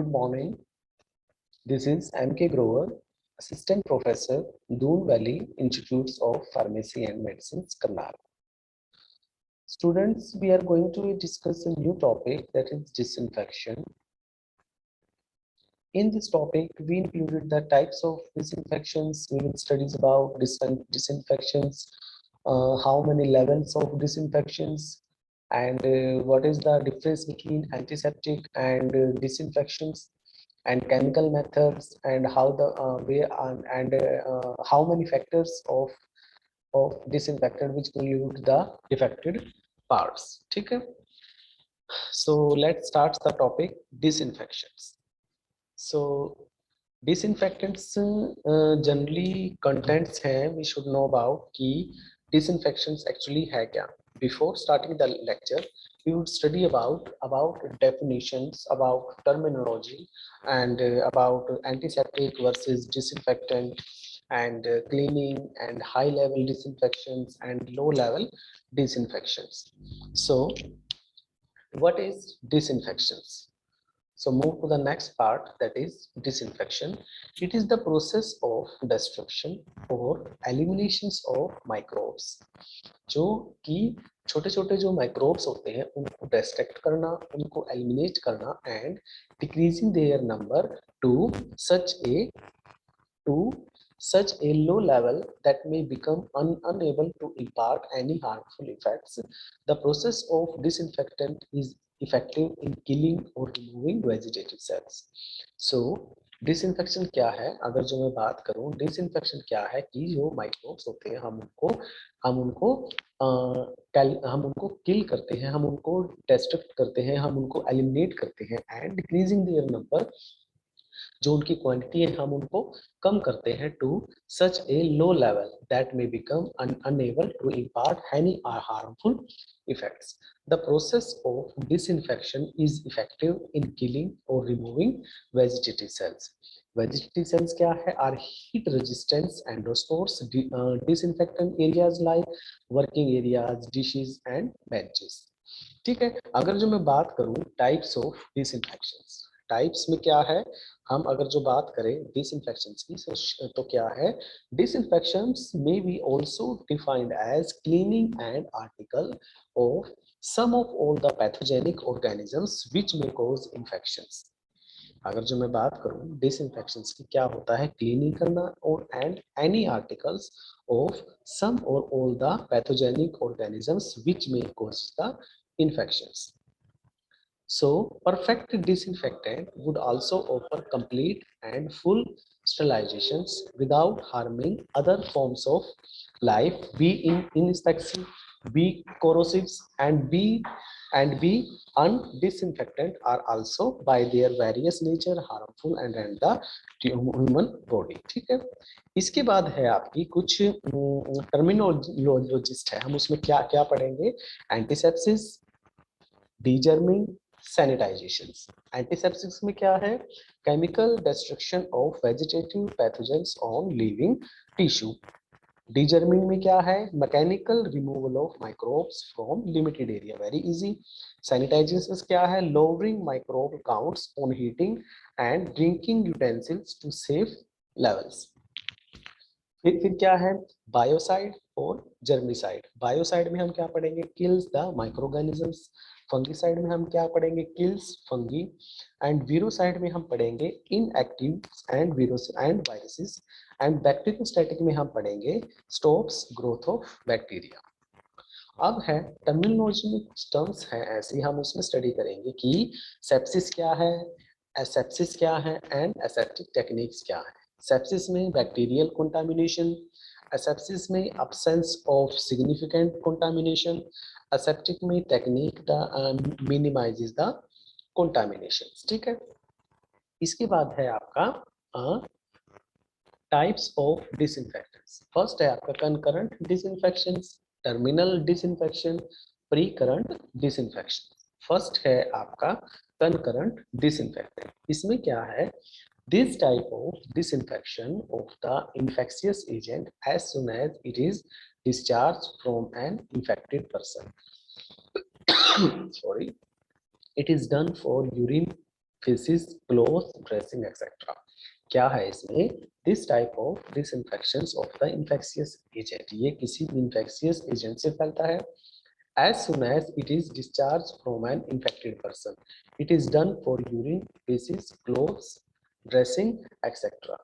Good morning. This is M.K. Grover, Assistant Professor, Doon Valley Institutes of Pharmacy and Medicines, Karnal. Students, we are going to discuss a new topic, that is disinfection. In this topic, we included the types of disinfections. We will study about disinfections, how many levels of disinfections, and what is the difference between antiseptic and disinfections, and chemical methods, and how the way and how many factors of disinfectant which pollute the affected parts. Okay, so let's start the topic disinfections. So disinfectants generally contents हैं, we should know about कि disinfections actually है क्या. Before starting the lecture, we would study about definitions, about terminology, and about antiseptic versus disinfectant, and cleaning, and high level disinfections and low level disinfections. So what is disinfections? So move to the next part, that is disinfection. It is the process of destruction or eliminations of microbes. जो कि छोटे छोटे जो microbes होते हैं उनको destruct करना, उनको eliminate करना, and decreasing their number to such a low level that may become unable to impart any harmful effects. The process of disinfectant is effective in killing or removing vegetative cells. So disinfection क्या है? अगर जो मैं बात करूं, disinfection क्या है कि जो माइक्रोब्स होते हैं हम उनको किल करते हैं, हम उनको डिस्ट्रक्ट करते हैं, हम उनको एलिमिनेट करते हैं, एंड डिक्रीजिंग देयर नंबर, जो उनकी क्वांटिटी है हम उनको कम करते हैं, to such a low level that may become unable to impart any harmful effects. The process of disinfection is effective in killing or removing vegetative cells. Vegetative cells क्या है? Are heat resistant endospores. Disinfectant areas like working areas, dishes and benches. ठीक है. अगर जो मैं बात करूं types of डिसइंफेक्शंस, types में क्या है, हम अगर जो बात करें डिसइंफेक्शंस की तो क्या है? Disinfections may be also defined as cleaning and article of some of all the pathogenic organisms which may cause infections. अगर जो मैं बात करूं डिसइंफेक्शंस की, क्या होता है? क्लीनिंग करना और and any articles of some और all the pathogenic organisms which may cause the infections. So perfect disinfectant would also offer complete and full sterilizations without harming other forms of life, be ineffective, be corrosives, and be undisinfectant are also by their various nature harmful and the human body. ठीक है. इसके बाद है आपकी कुछ टर्मिनोलॉजिस्ट है, हम उसमें क्या क्या पढ़ेंगे? एंटीसेप्सिस, डीजर्मिंग, सैनिटाइजेशंस. एंटीसेप्सिस में क्या है? Chemical destruction of vegetative pathogens on living tissue. Degerming में क्या है? Mechanical removal of microbes from limited area, very easy. Sanitisations क्या है? Lowering microbe counts on heating and drinking utensils to safe levels. फिर क्या है? बायोसाइड और germicide. Biocide में हम क्या पढ़ेंगे? Kills the microorganisms. फंगीसाइड में हम क्या पढ़ेंगे? Kills fungi. एंड वीरोसाइड में हम पढ़ेंगे inactive and viruses. And bacteriostatic में हम पढ़ेंगे स्टॉप्स ग्रोथ ऑफ बैक्टीरिया. अब है टर्मिनोलॉजी में कुछ टर्म्स हैं ऐसे, हम उसमें स्टडी करेंगे कि सेप्सिस क्या है, एसेप्सिस क्या है, एंड एसेप्टिक टेक्निक्स क्या है. सेप्सिस में बैक्टीरियल कंटामिनेशन, एसेप्सिस में absence of significant contamination, aseptic में टेक्निक minimizes the contaminations. ठीक है. इसके बाद है आपका टाइप्स ऑफ डिसइंफेक्टेंट्स. फर्स्ट है आपका concurrent disinfections, terminal disinfection, pre current disinfection. First है आपका कंकरेंट डिसइंफेक्टेंट. इसमें क्या है? This type of disinfection of the infectious agent as soon as it is discharged from an infected person. Sorry. It is done for urine faeces, cloth, dressing etcetera. क्या है इसमें? This type of disinfections of the infectious agent, ये किसी infectious agent से फैलता है। As soon as it is discharged from an infected person, it is done for urine, feces, clothes, dressing, etc.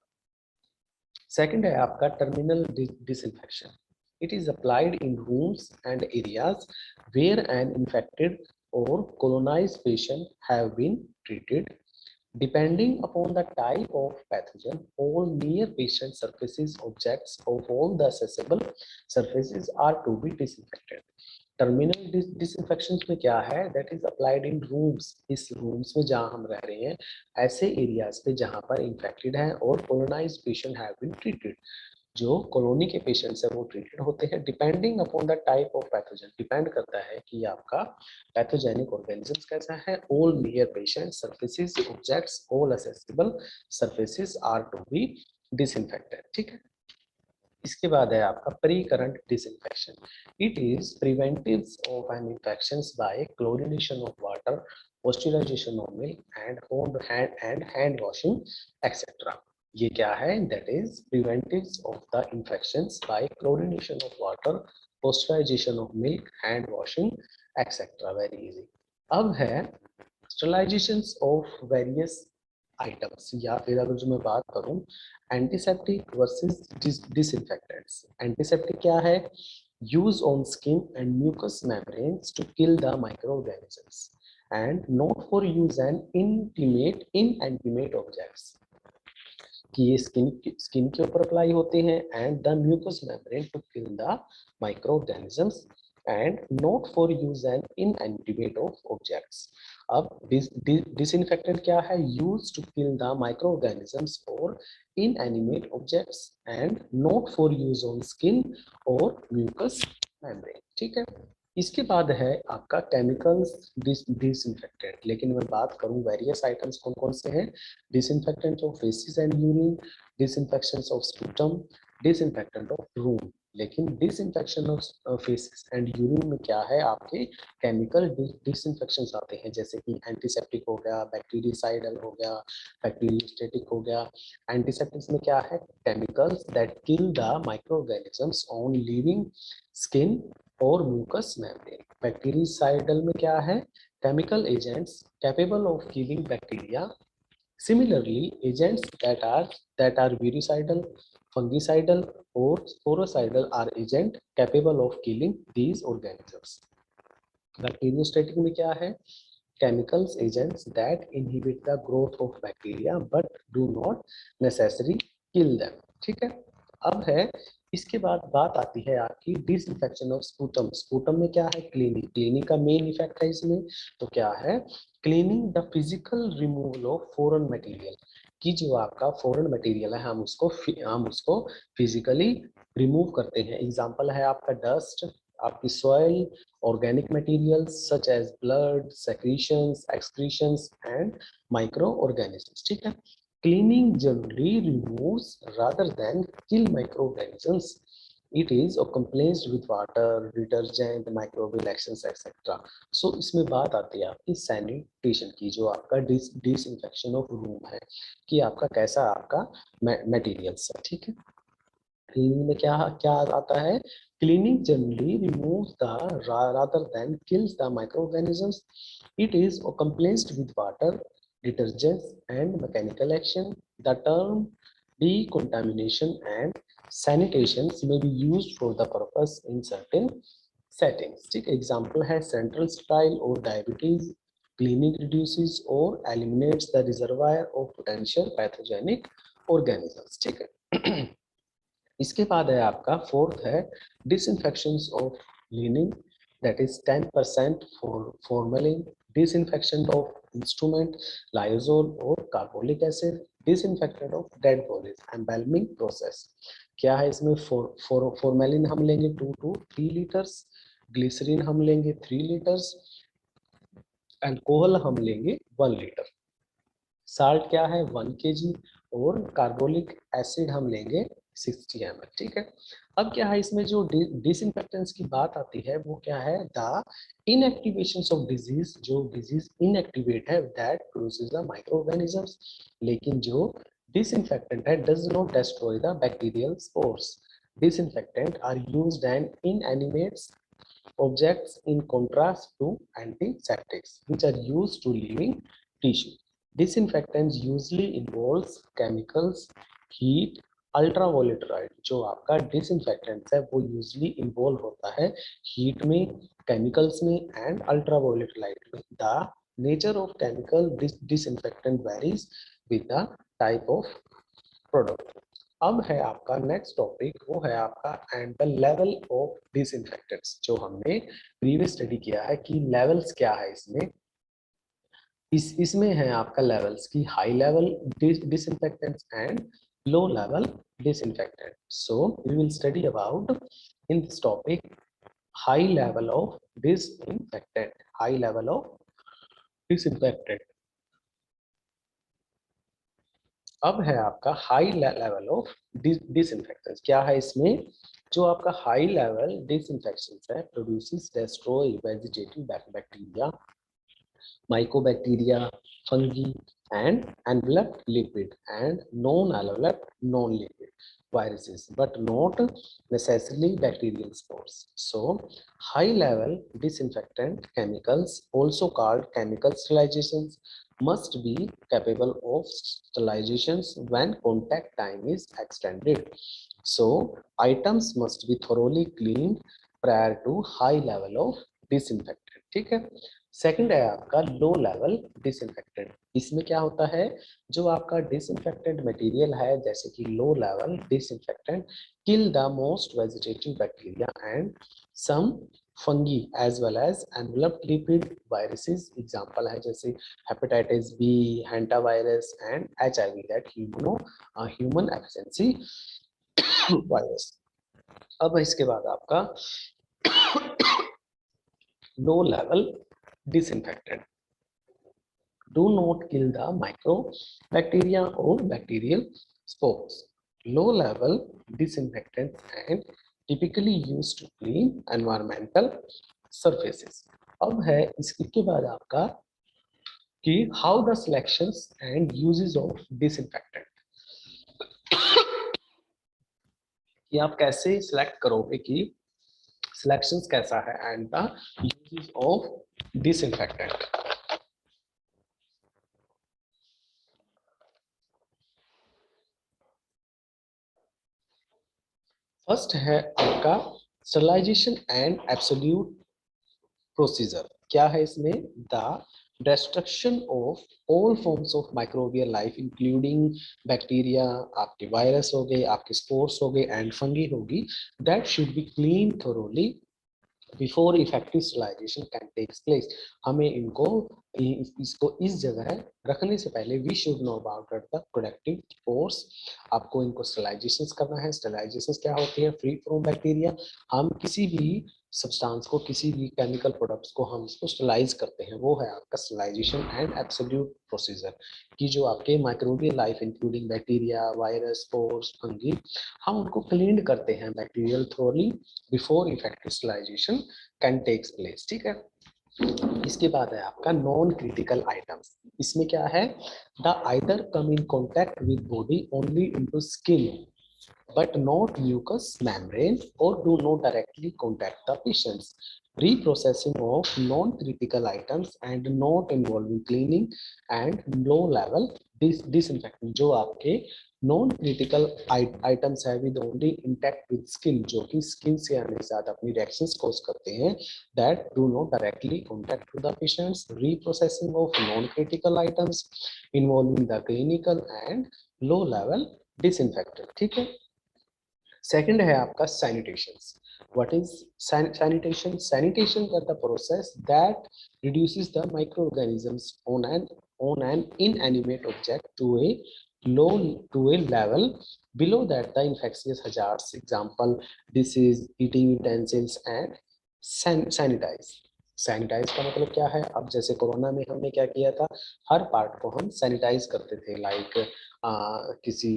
Second है आपका terminal disinfection. It is applied in rooms and areas where an infected or colonized patient have been treated. Depending upon the type of pathogen, all near patient surfaces, objects of all the accessible surfaces are to be disinfected. Terminal disinfection में क्या है? That is applied in rooms, इस rooms में जहां हम रह रहे हैं, ऐसे एरियाज पे जहां पर इन्फेक्टेड है और colonised patient have been treated, जो कॉलोनी के पेशेंट्स है वो ट्रीटेड होते हैं। Depending upon the type of pathogen, depend करता है कि आपका पैथोजेनिक ऑर्गेनिजम्स कैसा है। All near patient surfaces, objects, all accessible surfaces are to be disinfected. ठीक है, इसके बाद है आपका pre current disinfection. It is preventive of an infections by chlorination of water, moisturisation of milk and hand washing etcetera. ये क्या है? That is preventive of the infections by chlorination of water, moisturisation of milk, hand washing etcetera. Very easy. अब है स्टरलाइजेशंस of various items, या फिर अगर जो मैं बात करूं एंटीसेप्टिक वर्सेस डिसइंफेक्टेंट्स। एंटीसेप्टिक क्या है? Use on skin and mucous membranes to kill the microorganisms and not for use an inanimate objects, कि ये स्किन के ऊपर अप्लाई होते हैं and the mucous membrane to kill the microorganisms and not for use an inanimate of objects. अब disinfectant क्या है? Use to kill the microorganisms और inanimate objects and not for use on skin और mucous membrane. ठीक है, इसके बाद है आपका केमिकल्स डिसइंफेक्टेंट। लेकिन मैं बात करूं वेरियस आइटम्स कौन कौन से हैं। Disinfectant of faeces and urine, disinfection of sputum, disinfectant of room. लेकिन disinfection of faeces and urine में क्या है? आपके केमिकल डिसइंफेक्शन आते हैं, जैसे कि एंटीसेप्टिक हो गया, बैक्टीरियासाइडल हो गया, बैक्टीरियोस्टेटिक हो गया। एंटीसेप्टिक्स में क्या है? Chemicals that kill the microorganisms on living skin और म्यूकस मेम्ब्रेन। बैक्टीरियासाइडल में क्या है? Chemical agents capable of killing bacteria. Similarly, agents that are virucidal, fungicidal, or sporocidal are agents capable of killing these organisms. Bacteriostatic में क्या है? Chemicals agents that inhibit the growth of bacteria but do not necessarily kill them. ठीक है, अब है इसके बाद बात आती है आपकी डिसइंफेक्शन ऑफ स्पूटम। स्पूटम में क्या है? क्लीनिंग। क्लीनिंग का मेन इफेक्ट है इसमें, तो क्या है? Cleaning the physical removal of foreign material, कि जो आपका फॉरेन मटेरियल है हम उसको फिजिकली रिमूव करते हैं। एग्जांपल है आपका डस्ट, आपकी soil, organic materials such as blood, secretions, excretions and microorganisms. ठीक है, cleaning generally removes rather than kill microorganisms. It is accomplished with water, detergent, microbial actions etc. So इसमें बात आती है आपकी सैनिटेशन की, जो आपका डिसइंफेक्शन ऑफ रूम है, कि आपका कैसा आपका मटेरियल्स है। ठीक है, क्लीनिंग में क्या क्या आता है? Cleaning generally removes the rather than kills the microorganisms. It is accomplished with water, detergents, and mechanical action. The term decontamination and sanitation may be used for the purpose in certain settings. ठीक, example है central sterile or diabetes. Cleaning reduces or eliminates the reservoir of potential pathogenic organisms. ठीक है, इसके बाद है आपका fourth है disinfections of linen, that is 10% formalin, disinfection of instrument, Lysol और carbolic acid, disinfectant of dead bodies, embalming process. क्या है इसमें? फॉर्मेलिन हम लेंगे 2 to 3 लीटर्स, ग्लिसरीन हम लेंगे 3 लीटर्स, अल्कोहल हम लेंगे 1 लीटर, साल्ट क्या है 1 kg, और कार्बोलिक एसिड हम लेंगे 60 ml। ठीक है, अब क्या है इसमें जो डिसइंफेक्टेंट्स की बात आती है वो क्या है, द इनएक्टिवेशन ऑफ डिजीज, जो डिजीज इनएक्टिवेट है that produces the micro organisms, लेकिन जो disinfectant है does not destroy the bacterial spores. Disinfectant are used and inanimate objects in contrast to antiseptics which are used to living tissue. Disinfectants usually involves chemicals, heat, ultraviolet light. जो आपका disinfectants है वो usually involve होता है heat में, chemicals में and ultraviolet light में। The nature of chemical disinfectant varies with the type of product. अब है आपका नेक्स्ट टॉपिक, वो है आपका and the level of disinfectants. जो हमने प्रीवियस स्टडी किया है कि लेवल्स क्या है इसमें, इसमें है आपका लेवल्स की high level disinfectants and low level disinfectant. So we will study about in this topic high level of disinfectant, high level of disinfectant. अब है आपका हाई लेवल ऑफ डिसइंफेक्टेंट्स। क्या है इसमें, जो आपका हाई लेवल डिसइंफेक्शन है produces destroy vegetative bacteria, mycobacteria, fungi, and enveloped lipid and non-enveloped non-lipid viruses, but not necessarily bacterial spores. So, high-level disinfectant chemicals, also called chemical sterilizations, must be capable of sterilizations when contact time is extended. So, items must be thoroughly cleaned prior to high level of disinfectant. ठीक है। Second है आपका low level disinfectant. इसमें क्या होता है, जो आपका डिसइंफेक्टेंट मटेरियल है जैसे कि low level disinfectant kill the most vegetative bacteria and some fungi as well as enveloped lipid viruses. Example है जैसे hepatitis B, hanta virus and HIV, that human efficiency virus. अब इसके बाद आपका low level disinfectant do not kill the microbacteria or bacterial spores. Low level disinfectant and typically used to clean environmental surfaces. अब है इसके बाद आपका कि how the selections and uses of disinfectant, कि आप कैसे सिलेक्ट करोगे कि सिलेक्शंस कैसा है and the uses of disinfectant. First है आपका स्टरलाइजेशन एंड एब्सोल्यूट प्रोसीजर। क्या है इसमें, the destruction of all forms of microbial life including bacteria, आपके वायरस हो गए, आपके स्पोर्स हो गए एंड फंगी होगी, that should be clean thoroughly before effective sterilisation can takes place. हमें इसको इस जगह रखने से पहले we should know about the productive force. आपको इनको स्टरलाइजेशन करना है। स्टरलाइजेशन क्या होती है, फ्री फ्रॉम बैक्टीरिया। हम किसी भी सब्सटेंस को, किसी भी केमिकल प्रोडक्ट्स को हम इसको स्टरलाइज करते हैं, वो है आपका स्टरलाइजेशन एंड एब्सोल्यूट प्रोसीजर। कि जो आपके microbial life including bacteria, virus, spores, fungi, हम उनको क्लीन करते हैं bacterial thoroughly before effective sterilisation can takes place. ठीक है। इसके बाद है आपका नॉन क्रिटिकल आइटम्स। इसमें क्या है, the either come in contact with body only into skin but not mucous membrane or do not directly contact the patients. Reprocessing of non-critical items and not involving cleaning and low-level disinfecting। जो आपके non critical items है with only intact with skin, जो कि skin से आने से ज्यादा अपनी रिएक्शंस कॉज करते हैं, that do not directly contact to the patients. Reprocessing of non critical items involving the clinical and low level disinfectant. ठीक है। सेकंड है आपका sanitation. What is sanitation? Sanitation is the process that reduces the microorganisms on an inanimate object to a level below that the infectious hazards, example disease, eating utensils and sanitize। Sanitise का मतलब क्या है, अब जैसे corona में हमने क्या किया था, हर पार्ट को हम सैनिटाइज करते थे, लाइक किसी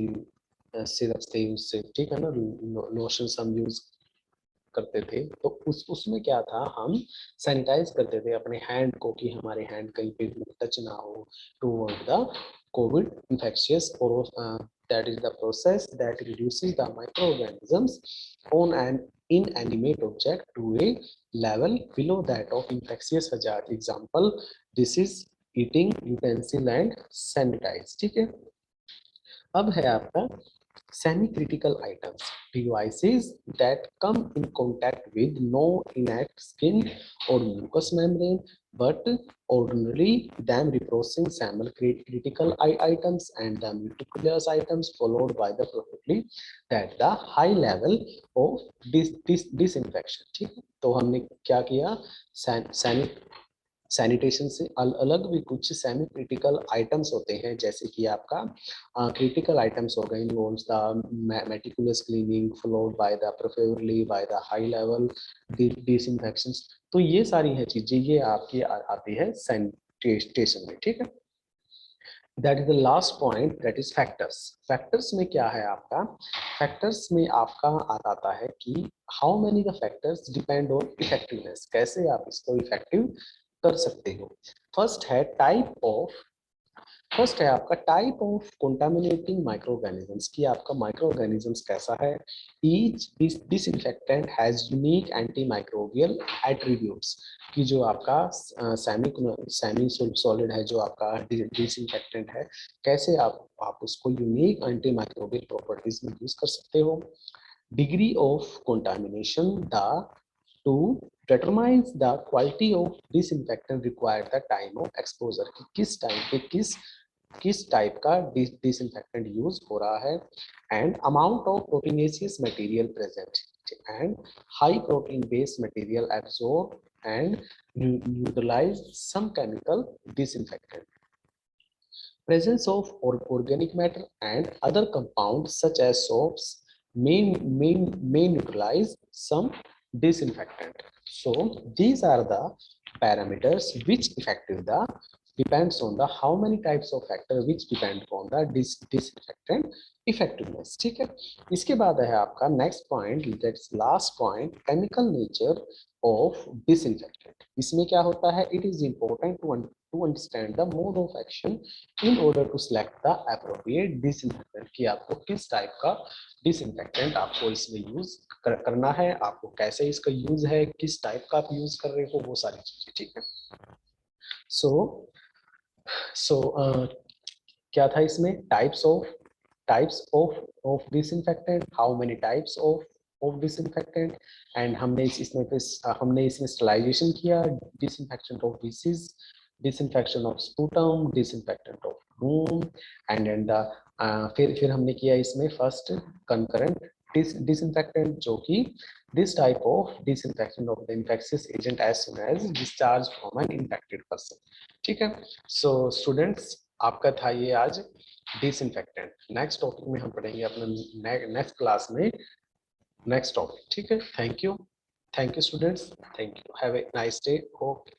सिरप से उससे, ठीक है ना, लोशंस हम यूज करते थे, तो उसमें क्या था, हम सैनिटाइज करते थे अपने हैंड को कि हमारे हैंड कहीं पे टच ना हो टुवर्ड द कोविड इन्फेक्शियस, और that is the process that reduces the microorganisms on an inanimate object to a level below that of infectious hazard. Example, this is eating utensil and sanitize, ठीक है। अब है आपका semi-critical items, devices that come in contact with no innate skin or mucous membrane, but ordinarily them reproducing semi-critical items and the meticulous items followed by the perfectly that the high level of disinfection, ठीक है। तो हमने क्या किया, sanitation से अलग भी कुछ सेमी क्रिटिकल आइटम्स होते हैं, जैसे कि आपका क्रिटिकल आइटम्स हो गए, involves the meticulous cleaning followed by the preferably by the high level disinfections. तो ये सारी है चीजें, ये आपकी आती है सैनिटेशन में, ठीक है। That is the last point, that is factors. Factors में क्या है आपका, फैक्टर्स में आपका आता है कि how many the factors depend on effectiveness, कैसे आप इसको इफेक्टिव कर सकते हो। फर्स्ट है टाइप ऑफ, फर्स्ट है आपका टाइप ऑफ कंटामिनेटिंग माइक्रोऑर्गेनिजम्स, की आपका माइक्रोऑर्गेनिजम्स कैसा है। Each disinfectant has unique anti microbial attributes, कि जो आपका सेमी सॉलिड है, जो आपका डिसइंफेक्टेंट है, कैसे आप उसको यूनिक एंटी माइक्रोबियल प्रॉपर्टीज में यूज कर सकते हो। Degree of contamination, the two determines the quality of disinfectant required the time of exposure, कि किस टाइम पे किस टाइप का डिसइंफेक्टेंट यूज हो रहा है। And amount of proteinaceous material present, and high protein based material absorb and neutralise some chemical disinfectant. Presence of organic matter and other compounds such as soaps may neutralize some disinfectant. So these are the parameters which effective the depends on the how many types of factor which depend on the disinfectant effectiveness, ठीक है। इसके बाद है आपका next point, that's last point, chemical nature of disinfectant. इसमें क्या होता है, it is important to understand the mode of action in order to select the appropriate disinfectant, कि आपको किस टाइप का डिसइंफेक्टेंट आपको इसमें यूज करना है, आपको कैसे इसका यूज है, किस टाइप का आप यूज कर रहे हो, वो सारी चीजें, ठीक है। सो क्या था इसमें, types of disinfectant, how many types of disinfectant, and हमने इसमें स्टरलाइजेशन किया, disinfection of disease, disinfection of sputum, disinfectant of room, and फिर हमने किया इसमें फर्स्ट कंकरेंट डिसइंफेक्टेंट, जो कि this type of disinfection of the infectious agent as soon as discharge from an infected person, ठीक है। सो स्टूडेंट्स, आपका था ये आज डिसइंफेक्टेंट। नेक्स्ट टॉपिक में हम पढ़ेंगे अपने नेक्स्ट क्लास में नेक्स्ट टॉपिक, ठीक है। Thank you students, thank you, have a nice day, okay.